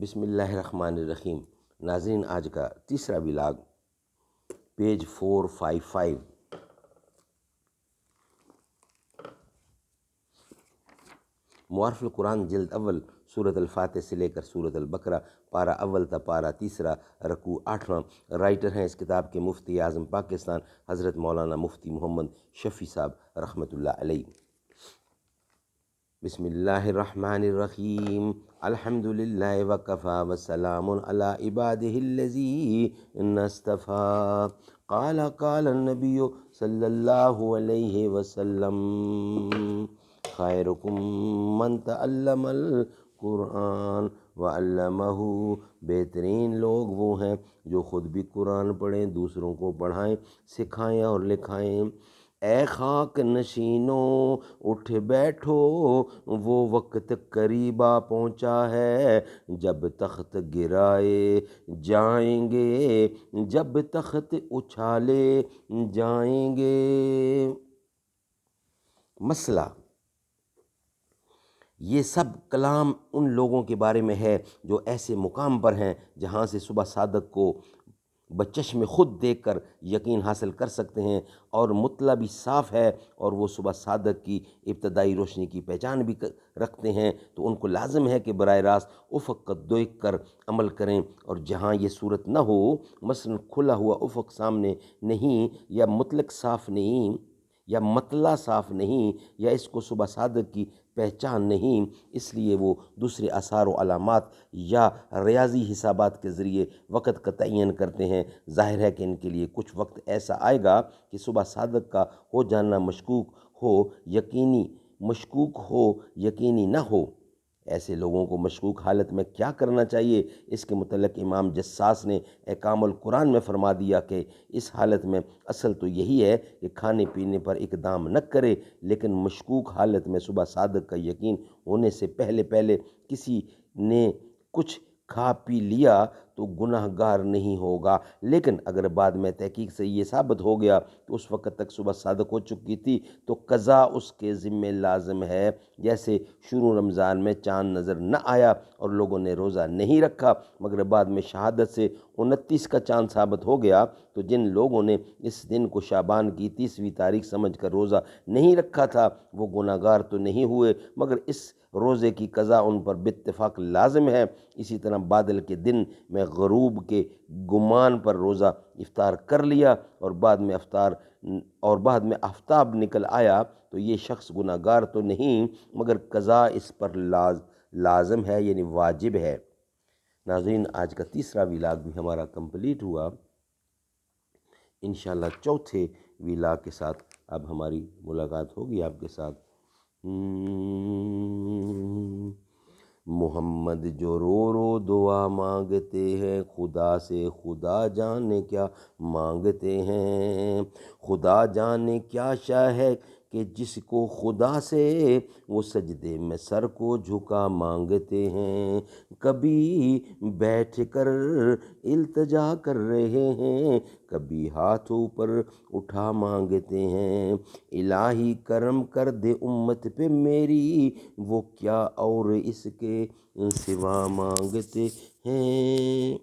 بسم اللہ الرحمن الرحیم۔ ناظرین، آج کا تیسرا ولاگ پیج 455۔ معارف القرآن جلد اول، سورۃ الفاتح سے لے کر سورۃ البقرہ، پارہ اول تا پارہ تیسرا، رکوع 8واں۔ رائٹر ہیں اس کتاب کے مفتی اعظم پاکستان حضرت مولانا مفتی محمد شفیع صاحب رحمۃ اللہ علیہ۔ بسم اللہ الرحمن الرحیم۔ الحمد للہ وکفی وسلام علی عبادہ الذین اصطفی۔ قال النبی صلی اللہ علیہ وسلم خیرکم من تعلم القرآن وعلمہ۔ بہترین لوگ وہ ہیں جو خود بھی قرآن پڑھیں، دوسروں کو پڑھائیں، سکھائیں اور لکھائیں۔ اے خاک نشینوں اٹھ بیٹھو، وہ وقت قریب آ پہنچا ہے جب تخت گرائے جائیں گے، جب تخت اچھالے جائیں گے۔ مسئلہ یہ سب کلام ان لوگوں کے بارے میں ہے جو ایسے مقام پر ہیں جہاں سے صبح صادق کو بچشم خود دیکھ کر یقین حاصل کر سکتے ہیں، اور مطلع بھی صاف ہے، اور وہ صبح صادق کی ابتدائی روشنی کی پہچان بھی رکھتے ہیں، تو ان کو لازم ہے کہ براہ راست افق کو دیکھ کر عمل کریں، اور جہاں یہ صورت نہ ہو، مثلا کھلا ہوا افق سامنے نہیں، یا مطلق صاف نہیں، یا مطلع صاف نہیں، یا اس کو صبح صادق کی پہچان نہیں، اس لیے وہ دوسرے آثار و علامات یا ریاضی حسابات کے ذریعے وقت کا تعین کرتے ہیں۔ ظاہر ہے کہ ان کے لیے کچھ وقت ایسا آئے گا کہ صبح صادق کا ہو جانا مشکوک ہو یقینی نہ ہو۔ ایسے لوگوں کو مشکوک حالت میں کیا کرنا چاہیے؟ اس کے متعلق امام جساس نے احکام القرآن میں فرما دیا کہ اس حالت میں اصل تو یہی ہے کہ کھانے پینے پر اقدام نہ کرے، لیکن مشکوک حالت میں صبح صادق کا یقین ہونے سے پہلے کسی نے کچھ کھا پی لیا تو گناہ گار نہیں ہوگا، لیکن اگر بعد میں تحقیق سے یہ ثابت ہو گیا کہ اس وقت تک صبح صادق ہو چکی تھی تو قضا اس کے ذمہ لازم ہے۔ جیسے شروع رمضان میں چاند نظر نہ آیا اور لوگوں نے روزہ نہیں رکھا، مگر بعد میں شہادت سے 29 کا چاند ثابت ہو گیا، تو جن لوگوں نے اس دن کو شعبان کی 30ویں تاریخ سمجھ کر روزہ نہیں رکھا تھا وہ گناہ گار تو نہیں ہوئے، مگر اس روزے کی قضا ان پر باتفاق لازم ہے۔ اسی طرح بادل کے دن میں غروب کے گمان پر روزہ افطار کر لیا اور بعد میں آفتاب نکل آیا تو یہ شخص گناہ گار تو نہیں، مگر قضا اس پر لازم ہے، یعنی واجب ہے۔ ناظرین، آج کا تیسرا ولاگ بھی ہمارا کمپلیٹ ہوا۔ انشاءاللہ چوتھے ولاگ کے ساتھ اب ہماری ملاقات ہوگی آپ کے ساتھ۔ محمد جو رو دعا مانگتے ہیں، خدا سے خدا جانے کیا مانگتے ہیں۔ خدا جانے کیا شے ہے کہ جس کو خدا سے وہ سجدے میں سر کو جھکا مانگتے ہیں۔ کبھی بیٹھ کر التجا کر رہے ہیں، کبھی ہاتھ اوپر اٹھا مانگتے ہیں۔ الہی کرم کر دے امت پہ میری، وہ کیا اور اس کے سوا مانگتے ہیں۔